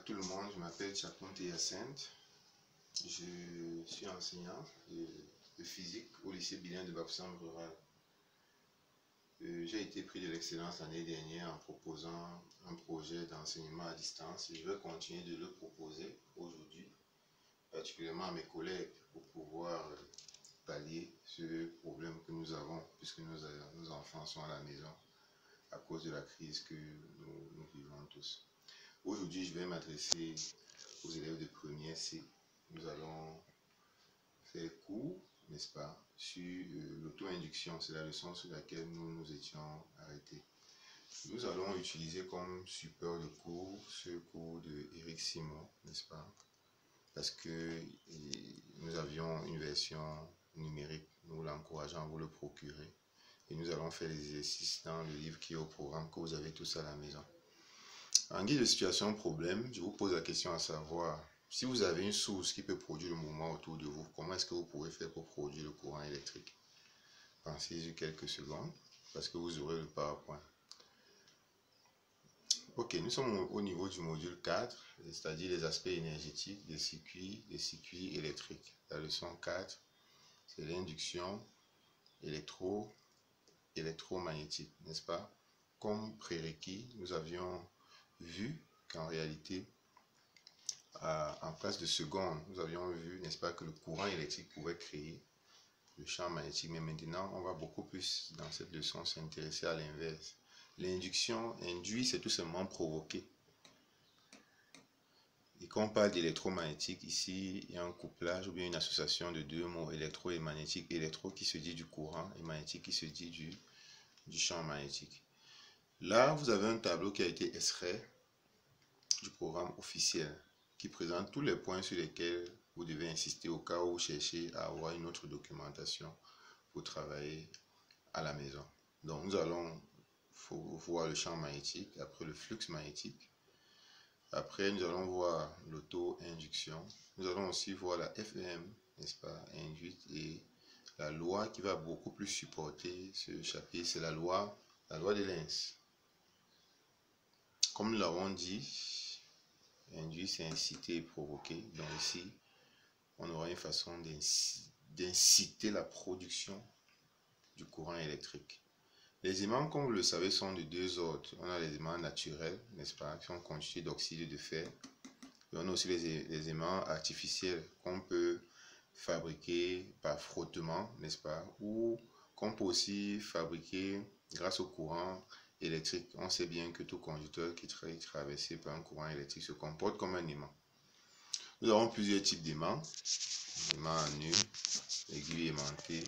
tout le monde, je m'appelle Chaponte Hyacinthe. Je suis enseignant de physique au lycée bilingue de Bafoussam rural. J'ai été prix de l'excellence l'année dernière en proposant un projet d'enseignement à distance et je vais continuer de le proposer aujourd'hui, particulièrement à mes collègues, pour pouvoir pallier ce problème que nous avons puisque nos enfants sont à la maison à cause de la crise que nous vivons tous. Aujourd'hui, je vais m'adresser aux élèves de première C. Nous allons faire cours, n'est-ce pas, sur l'auto-induction. C'est la leçon sur laquelle nous nous étions arrêtés. Nous allons utiliser comme support de cours ce cours de Eric Simon, n'est-ce pas, parce que nous avions une version numérique. Nous l'encourageons à vous le procurer. Et nous allons faire les exercices dans le livre qui est au programme que vous avez tous à la maison. En guise de situation problème, je vous pose la question à savoir, si vous avez une source qui peut produire le mouvement autour de vous, comment est-ce que vous pouvez faire pour produire le courant électrique? Pensez-y quelques secondes, parce que vous aurez le PowerPoint. Ok, nous sommes au niveau du module 4, c'est-à-dire les aspects énergétiques des circuits électriques. La leçon 4, c'est l'induction électromagnétique, n'est-ce pas? Comme prérequis, nous avions vu qu'en réalité, en place de seconde, nous avions vu, n'est-ce pas, que le courant électrique pouvait créer le champ magnétique. Mais maintenant, on va beaucoup plus, dans cette leçon, s'intéresser à l'inverse. L'induction induit, c'est tout simplement provoquer. Et quand on parle d'électromagnétique, ici, il y a un couplage ou bien une association de deux mots, électro et magnétique. Électro qui se dit du courant et magnétique qui se dit du champ magnétique. Là, vous avez un tableau qui a été extrait du programme officiel qui présente tous les points sur lesquels vous devez insister au cas où vous cherchez à avoir une autre documentation pour travailler à la maison. Donc, nous allons voir le champ magnétique, après le flux magnétique. Après, nous allons voir l'auto-induction. Nous allons aussi voir la FEM, n'est-ce pas, induite, et la loi qui va beaucoup plus supporter ce chapitre, c'est la loi de Lenz. Comme nous l'avons dit, induit, c'est inciter et provoquer. Donc ici, on aura une façon d'inciter la production du courant électrique. Les aimants, comme vous le savez, sont de deux ordres. On a les aimants naturels, n'est-ce pas, qui sont constitués d'oxyde de fer. Et on a aussi les aimants artificiels qu'on peut fabriquer par frottement, n'est-ce pas, ou qu'on peut aussi fabriquer grâce au courant électrique. On sait bien que tout conducteur qui est traversé par un courant électrique se comporte comme un aimant. Nous avons plusieurs types d'aimants. Aimants à nœud, aiguilles aimantées,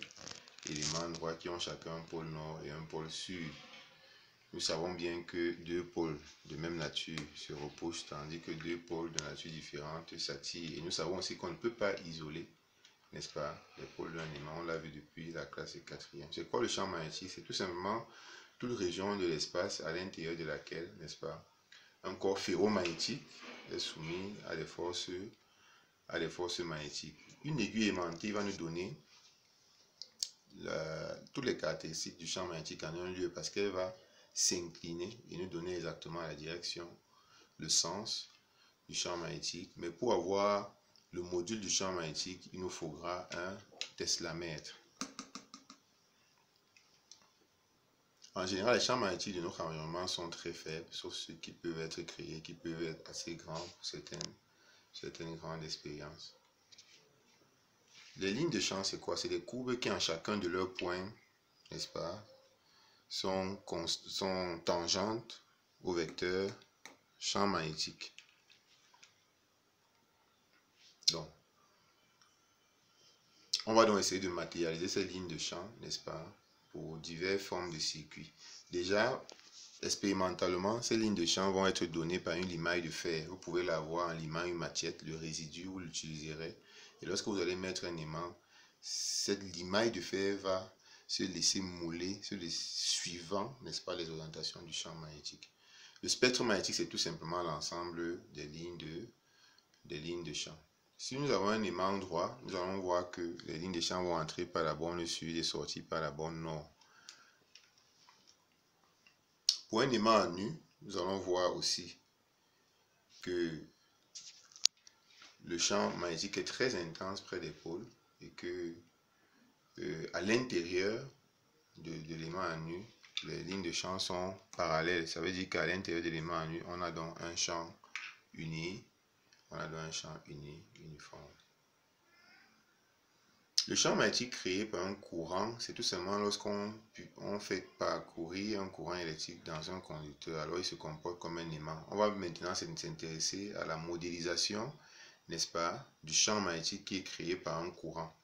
éléments droits qui ont chacun un pôle nord et un pôle sud. Nous savons bien que deux pôles de même nature se repoussent, tandis que deux pôles de nature différente s'attirent. Et nous savons aussi qu'on ne peut pas isoler, n'est-ce pas, les pôles d'un aimant. On l'a vu depuis la classe 4e. C'est quoi le champ magnétique? C'est tout simplement toute région de l'espace à l'intérieur de laquelle, n'est-ce pas, un corps ferromagnétique est soumis à des forces magnétiques. Une aiguille aimantée va nous donner toutes les caractéristiques du champ magnétique en un lieu parce qu'elle va s'incliner et nous donner exactement la direction, le sens du champ magnétique. Mais pour avoir le module du champ magnétique, il nous faudra un teslamètre. En général, les champs magnétiques de notre environnement sont très faibles, sauf ceux qui peuvent être créés, qui peuvent être assez grands pour certaines grandes expériences. Les lignes de champ, c'est quoi? C'est des courbes qui, en chacun de leurs points, n'est-ce pas, sont tangentes au vecteur champ magnétique. Donc, on va donc essayer de matérialiser ces lignes de champ, n'est-ce pas, pour diverses formes de circuits. Déjà, expérimentalement, ces lignes de champ vont être données par une limaille de fer. Vous pouvez l'avoir en limant une matière, le résidu, vous l'utiliserez. Et lorsque vous allez mettre un aimant, cette limaille de fer va se laisser mouler, suivant, n'est-ce pas, les orientations du champ magnétique. Le spectre magnétique, c'est tout simplement l'ensemble des lignes de champ. Si nous avons un aimant droit, nous allons voir que les lignes de champ vont entrer par la borne sud et sortir par la borne nord. Pour un aimant à nu, nous allons voir aussi que le champ magnétique est très intense près des pôles et que à l'intérieur de l'élément à nu, les lignes de champ sont parallèles. Ça veut dire qu'à l'intérieur de l'élément à nu, on a donc un champ uni, uniforme. Le champ magnétique créé par un courant, c'est tout simplement lorsqu'on fait parcourir un courant électrique dans un conducteur, alors il se comporte comme un aimant. On va maintenant s'intéresser à la modélisation, n'est-ce pas, du champ magnétique qui est créé par un courant,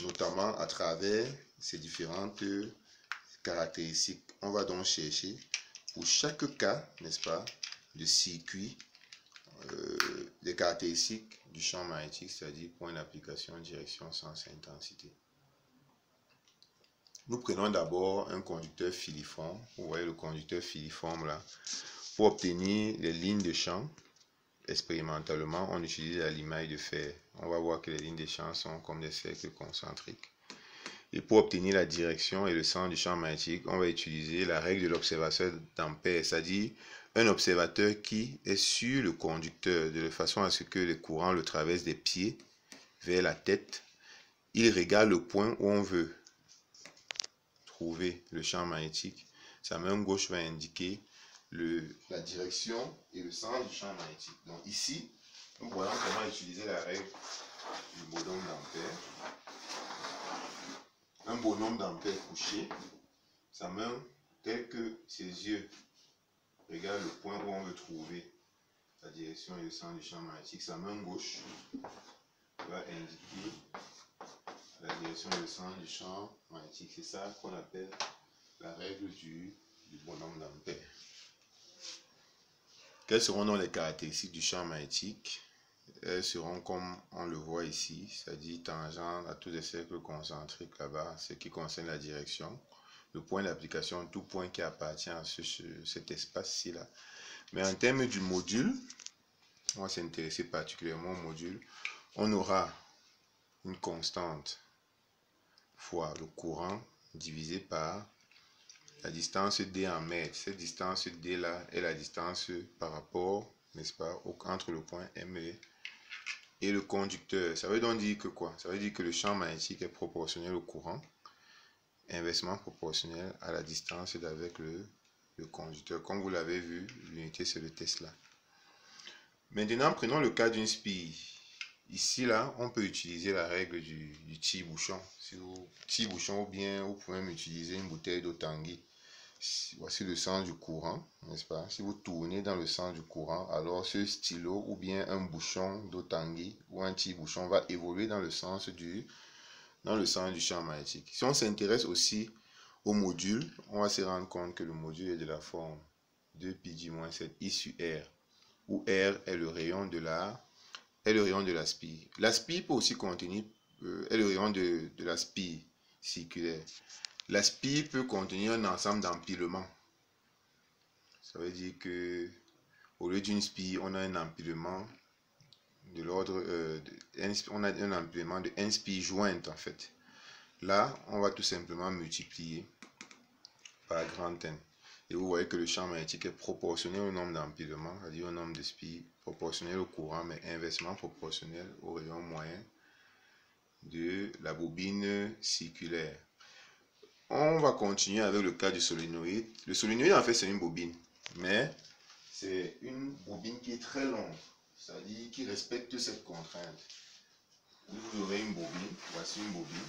notamment à travers ces différentes caractéristiques. On va donc chercher pour chaque cas, n'est-ce pas, de circuit, des caractéristiques du champ magnétique, c'est-à-dire point d'application, direction, sens, intensité. Nous prenons d'abord un conducteur filiforme. Vous voyez le conducteur filiforme là. Pour obtenir les lignes de champ, expérimentalement, on utilise la limaille de fer. On va voir que les lignes de champ sont comme des cercles concentriques. Et pour obtenir la direction et le sens du champ magnétique, on va utiliser la règle de l'observateur d'Ampère, c'est-à-dire un observateur qui est sur le conducteur de façon à ce que le courant le traverse des pieds vers la tête. Il regarde le point où on veut trouver le champ magnétique. Sa main gauche va indiquer la direction et le sens du champ magnétique. Donc ici, nous voyons comment utiliser la règle du bonhomme d'Ampère. Un bonhomme d'Ampère couché, sa main telle que ses yeux regarde le point où on veut trouver la direction et le sens du champ magnétique. Sa main gauche va indiquer la direction et le sens du champ magnétique. C'est ça qu'on appelle la règle du bonhomme d'Ampère. Quelles seront donc les caractéristiques du champ magnétique? Elles seront comme on le voit ici, c'est-à-dire tangentes à tous les cercles concentriques là-bas, ce qui concerne la direction. Le point d'application, tout point qui appartient à cet espace-ci là. Mais en termes du module, on va s'intéresser particulièrement au module. On aura une constante fois le courant divisé par la distance D en mètres. Cette distance D là est la distance par rapport, n'est-ce pas, entre le point M et le conducteur. Ça veut donc dire que quoi? Ça veut dire que le champ magnétique est proportionnel au courant, inversement proportionnel à la distance avec le conducteur. Comme vous l'avez vu, l'unité c'est le Tesla. Maintenant, prenons le cas d'une spie. Ici, là, on peut utiliser la règle du tire-bouchon. Si vous tire-bouchon, ou bien vous pouvez même utiliser une bouteille d'eau Tanguy. Voici le sens du courant, n'est-ce pas? Si vous tournez dans le sens du courant, alors ce stylo ou bien un bouchon d'eau Tanguy ou un tire-bouchon va évoluer dans le sens du champ magnétique. Si on s'intéresse aussi au module, on va se rendre compte que le module est de la forme 2π-7 I sur R, où R est le rayon de la spire. La spire peut aussi contenir, est le rayon de la spire circulaire. La spire peut contenir un ensemble d'empilements. Ça veut dire que au lieu d'une spire, on a un empilement de l'ordre, on a un empilement de n spires jointes en fait. Là, on va tout simplement multiplier par grand N. Et vous voyez que le champ magnétique est proportionnel au nombre d'empilements, c'est-à-dire au nombre de spires, proportionnel au courant, mais inversement proportionnel au rayon moyen de la bobine circulaire. On va continuer avec le cas du solénoïde. Le solénoïde, en fait, c'est une bobine, mais c'est une bobine qui est très longue, c'est-à-dire qui respecte cette contrainte. Vous aurez une bobine, voici une bobine,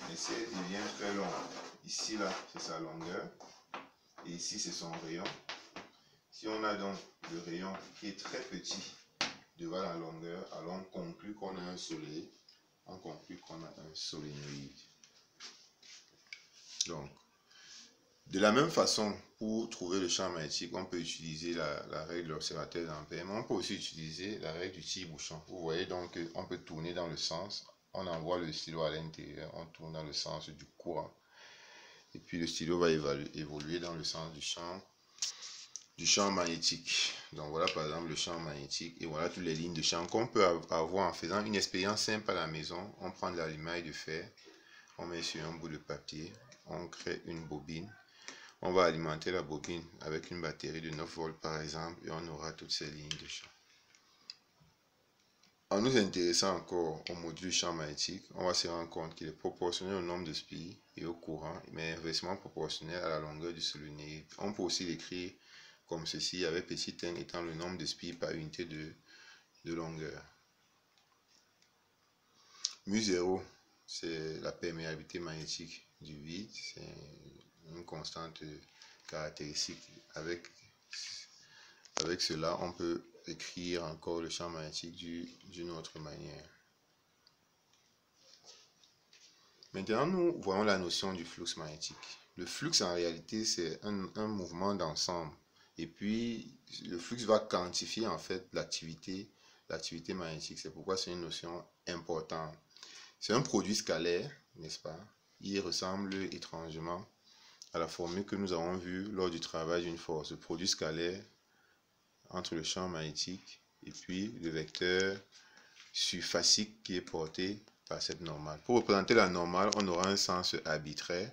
mais si elle devient très longue, ici, là, c'est sa longueur, et ici, c'est son rayon. Si on a donc le rayon qui est très petit devant la longueur, alors on conclut qu'on a un soleil, on conclut qu'on a un solénoïde. Donc, de la même façon, pour trouver le champ magnétique, on peut utiliser la règle de l'observateur d'Ampère, mais on peut aussi utiliser la règle du tire-bouchon. Vous voyez donc qu'on peut tourner dans le sens, on envoie le stylo à l'intérieur, on tourne dans le sens du courant, et puis le stylo va évoluer dans le sens du champ magnétique. Donc voilà par exemple le champ magnétique, et voilà toutes les lignes de champ qu'on peut avoir en faisant une expérience simple à la maison. On prend de la limaille de fer, on met sur un bout de papier, on crée une bobine, on va alimenter la bobine avec une batterie de 9 volts par exemple, et on aura toutes ces lignes de champ. En nous intéressant encore au module champ magnétique, on va se rendre compte qu'il est proportionnel au nombre de spies et au courant, mais inversement proportionnel à la longueur du solenoïde. On peut aussi l'écrire comme ceci, avec petit n étant le nombre de spies par unité de longueur. μ0, c'est la perméabilité magnétique du vide, c'est une constante caractéristique. Avec cela, on peut écrire encore le champ magnétique d'une autre manière. Maintenant, nous voyons la notion du flux magnétique. Le flux, en réalité, c'est un mouvement d'ensemble. Et puis, le flux va quantifier en fait l'activité magnétique. C'est pourquoi c'est une notion importante. C'est un produit scalaire, n'est-ce pas? Il ressemble étrangement à la formule que nous avons vue lors du travail d'une force. Le produit scalaire entre le champ magnétique et puis le vecteur surfacique qui est porté par cette normale. Pour représenter la normale, on aura un sens arbitraire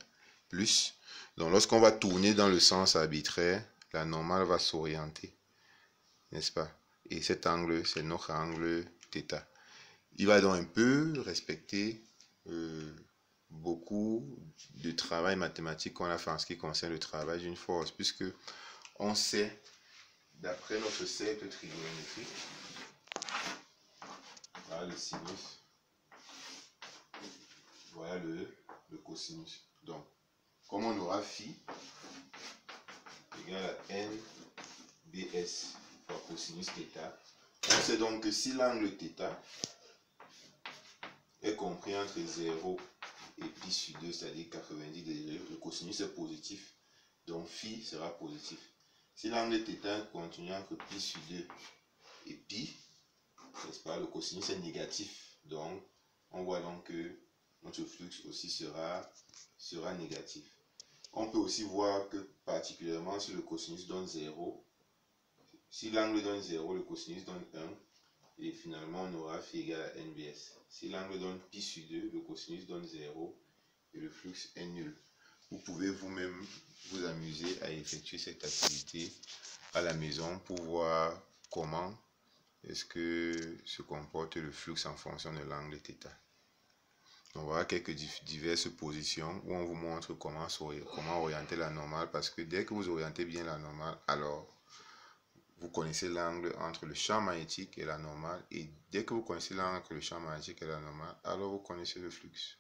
plus. Donc lorsqu'on va tourner dans le sens arbitraire, la normale va s'orienter, n'est-ce pas? Et cet angle, c'est notre angle θ. Il va donc un peu respecter beaucoup de travail mathématique qu'on a fait en ce qui concerne le travail d'une force, puisque on sait, d'après notre cercle trigonométrique, voilà le sinus, voilà le cosinus. Donc, comme on aura phi égale à n bs par cosinus θ, on sait donc que si l'angle θ est compris entre 0 et pi sur 2, c'est-à-dire 90 degrés, le cosinus est positif, donc phi sera positif. Si l'angle θ continue entre pi sur 2 et pi, n'est-ce pas, le cosinus est négatif, donc on voit donc que notre flux aussi sera négatif. On peut aussi voir que particulièrement si le cosinus donne 0, si l'angle donne 0, le cosinus donne 1, et finalement on aura phi égale à nbs. Si l'angle donne pi sur 2, le cosinus donne 0 et le flux est nul. Vous pouvez vous-même vous amuser à effectuer cette activité à la maison pour voir comment est-ce que se comporte le flux en fonction de l'angle θ. On va voir quelques diverses positions où on vous montre comment orienter la normale, parce que dès que vous orientez bien la normale, alors vous connaissez l'angle entre le champ magnétique et la normale, et dès que vous connaissez l'angle entre le champ magnétique et la normale, alors vous connaissez le flux.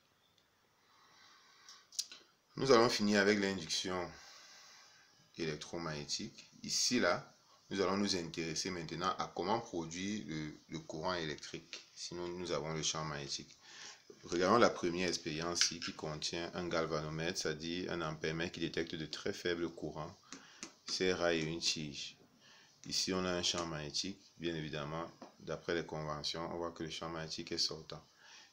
Nous allons finir avec l'induction électromagnétique. Ici, là, nous allons nous intéresser maintenant à comment produire le courant électrique. Sinon, nous avons le champ magnétique. Regardons la première expérience ici qui contient un galvanomètre, c'est-à-dire un ampèremètre qui détecte de très faibles courants, CRA et une tige. Ici, on a un champ magnétique, bien évidemment, d'après les conventions, on voit que le champ magnétique est sortant.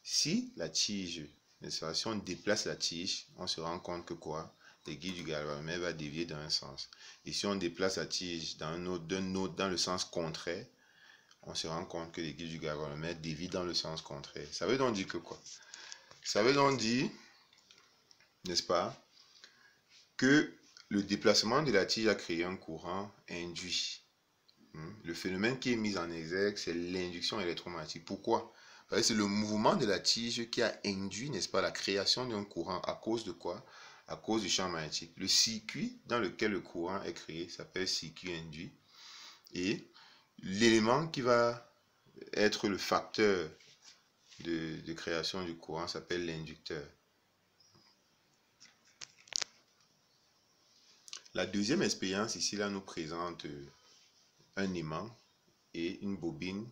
Si la tige, si on déplace la tige, on se rend compte que quoi? L'aiguille du galvanomètre va dévier dans un sens. Et si on déplace la tige dans le sens contraire, on se rend compte que l'aiguille du galvanomètre dévie dans le sens contraire. Ça veut donc dire que quoi? Ça veut donc dire, n'est-ce pas, que le déplacement de la tige a créé un courant induit. Le phénomène qui est mis en exergue, c'est l'induction électromagnétique. Pourquoi? Parce que c'est le mouvement de la tige qui a induit, n'est-ce pas, la création d'un courant. À cause de quoi? À cause du champ magnétique. Le circuit dans lequel le courant est créé s'appelle circuit induit. Et l'élément qui va être le facteur de création du courant s'appelle l'inducteur. La deuxième expérience ici là nous présente un aimant et une bobine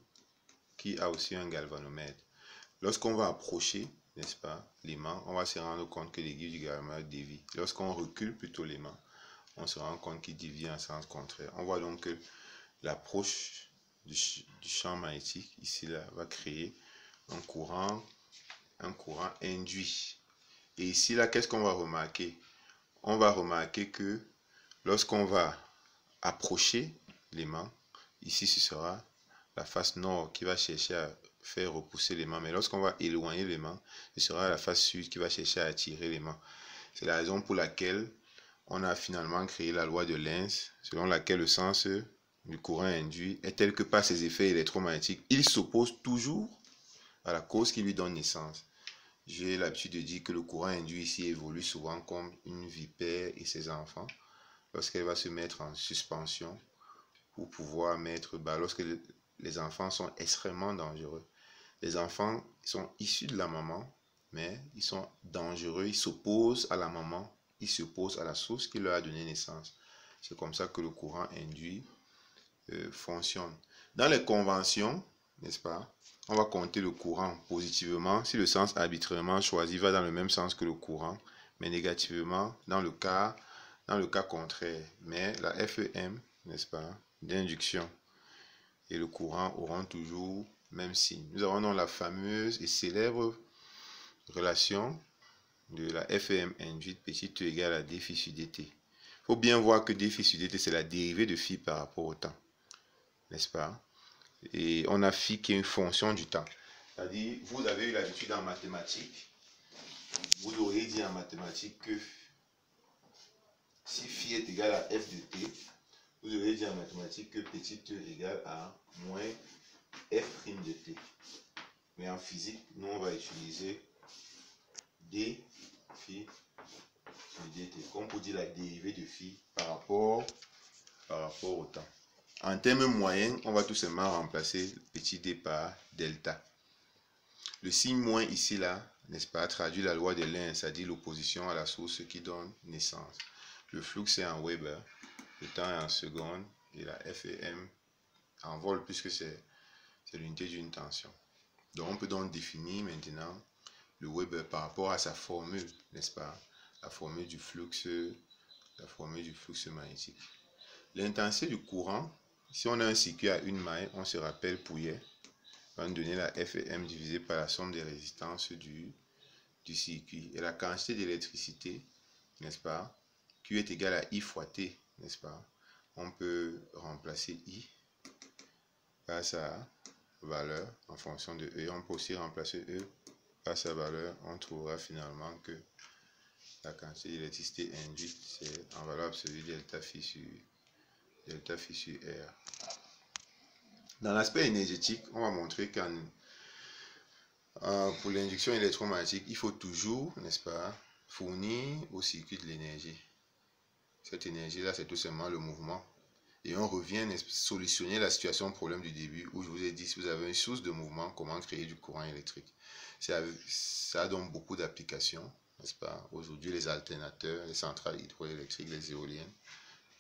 qui a aussi un galvanomètre. Lorsqu'on va approcher, n'est-ce pas, l'aimant, on va se rendre compte que l'aiguille du galvanomètre dévie. Lorsqu'on recule plutôt l'aimant, on se rend compte qu'il dévie en sens contraire. On voit donc que l'approche du champ magnétique ici là va créer un courant induit. Et ici là, qu'est-ce qu'on va remarquer? On va remarquer que lorsqu'on va approcher l'aimant, ici ce sera la face nord qui va chercher à faire repousser l'aimant, mais lorsqu'on va éloigner l'aimant, ce sera la face sud qui va chercher à attirer l'aimant. C'est la raison pour laquelle on a finalement créé la loi de Lenz, selon laquelle le sens du courant induit est tel que par ses effets électromagnétiques, il s'oppose toujours à la cause qui lui donne naissance. J'ai l'habitude de dire que le courant induit ici évolue souvent comme une vipère et ses enfants. Lorsqu'elle va se mettre en suspension pour pouvoir mettre bas, lorsque les enfants sont extrêmement dangereux. Les enfants sont issus de la maman, mais ils sont dangereux, ils s'opposent à la maman, ils s'opposent à la source qui leur a donné naissance. C'est comme ça que le courant induit fonctionne. Dans les conventions, n'est-ce pas, on va compter le courant positivement si le sens arbitrairement choisi va dans le même sens que le courant, mais négativement dans le cas contraire. Mais la FEM, n'est-ce pas, d'induction et le courant auront toujours même signe. Nous avons donc la fameuse et célèbre relation de la FEM induite petit e égale à d phi sur dt. Il faut bien voir que d phi sur dt, c'est la dérivée de phi par rapport au temps. N'est-ce pas? Et on a phi qui est une fonction du temps. C'est-à-dire, vous avez eu l'habitude en mathématiques, vous auriez dit en mathématiques que si phi est égal à f de t, vous auriez dit en mathématiques que petit e égale à moins f' de t. Mais en physique, nous on va utiliser d phi sur dt, comme pour dire la dérivée de phi par rapport au temps. En termes moyens, on va tout simplement remplacer petit d par delta. Le signe moins ici, là, n'est-ce pas, traduit la loi de Lenz, c'est-à-dire l'opposition à la source qui donne naissance. Le flux est en Weber, le temps est en secondes, et la FEM en vol puisque c'est l'unité d'une tension. Donc on peut donc définir maintenant le Weber par rapport à sa formule, n'est-ce pas, la formule du flux magnétique. L'intensité du courant, si on a un circuit à une maille, on se rappelle Pouillet, va nous donner la FEM divisée par la somme des résistances du circuit. Et la quantité d'électricité, n'est-ce pas, Q est égal à I fois T, n'est-ce pas? On peut remplacer I par sa valeur en fonction de E. On peut aussi remplacer E par sa valeur. On trouvera finalement que la quantité d'électricité induite, c'est en valeur absolue delta phi sur R. Dans l'aspect énergétique, on va montrer qu'en pour l'induction électromagnétique, il faut toujours, n'est-ce pas, fournir au circuit de l'énergie. Cette énergie-là, c'est tout simplement le mouvement. Et on revient solutionner la situation problème du début où je vous ai dit, si vous avez une source de mouvement, comment créer du courant électrique. Ça a donc beaucoup d'applications, n'est-ce pas? Aujourd'hui, les alternateurs, les centrales hydroélectriques, les éoliennes.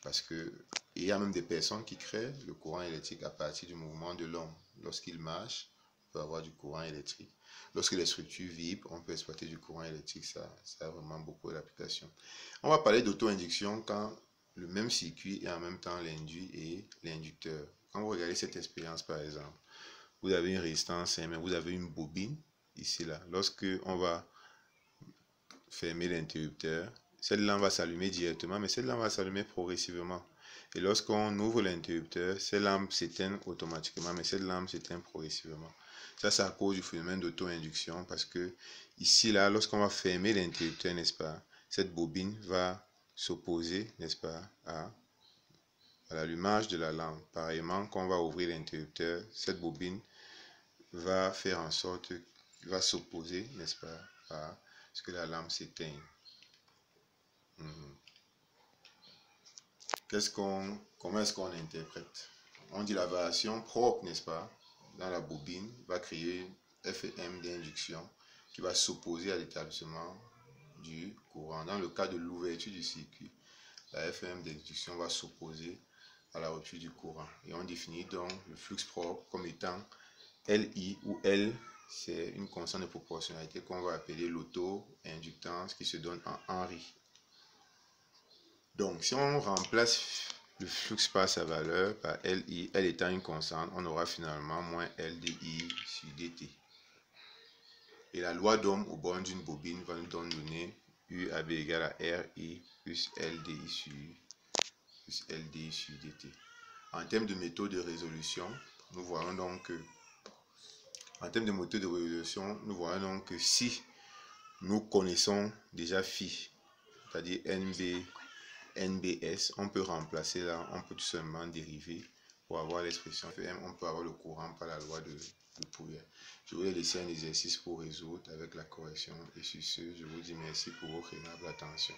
Parce que il y a même des personnes qui créent le courant électrique à partir du mouvement de l'homme. Lorsqu'il marche, on peut avoir du courant électrique. Lorsque les structures vibrent, on peut exploiter du courant électrique. Ça a vraiment beaucoup d'applications. On va parler d'auto-induction quand le même circuit est en même temps l'induit et l'inducteur. Quand vous regardez cette expérience par exemple, vous avez une résistance, mais vous avez une bobine ici là. Lorsque on va fermer l'interrupteur, cette lampe va s'allumer directement, mais cette lampe va s'allumer progressivement. Et lorsqu'on ouvre l'interrupteur, cette lampe s'éteint automatiquement, mais cette lampe s'éteint progressivement. Ça, c'est à cause du phénomène d'auto-induction, parce que ici, là, lorsqu'on va fermer l'interrupteur, n'est-ce pas, cette bobine va s'opposer, n'est-ce pas, à l'allumage de la lampe. Pareillement, quand on va ouvrir l'interrupteur, cette bobine va faire en sorte, va s'opposer, n'est-ce pas, à ce que la lampe s'éteigne. Comment est-ce qu'on interprète? On dit la variation propre, n'est-ce pas, dans la bobine va créer une FEM d'induction qui va s'opposer à l'établissement du courant. Dans le cas de l'ouverture du circuit, la FEM d'induction va s'opposer à la rupture du courant. Et on définit donc le flux propre comme étant LI où L, c'est une constante de proportionnalité qu'on va appeler l'auto-inductance qui se donne en Henry. Donc, si on remplace le flux par sa valeur, par LI, L étant une constante, on aura finalement moins LDI sur DT. Et la loi d'Ohm au bord d'une bobine va nous donner UAB égale à RI plus LDI sur DT. En termes de méthode de résolution, nous voyons donc que, si nous connaissons déjà phi, c'est-à-dire NBS, on peut remplacer là, on peut tout simplement dériver pour avoir l'expression FM, on peut avoir le courant par la loi de Pouillère. Je vais laisser un exercice pour résoudre avec la correction. Et sur ce, je vous dis merci pour votre aimable attention.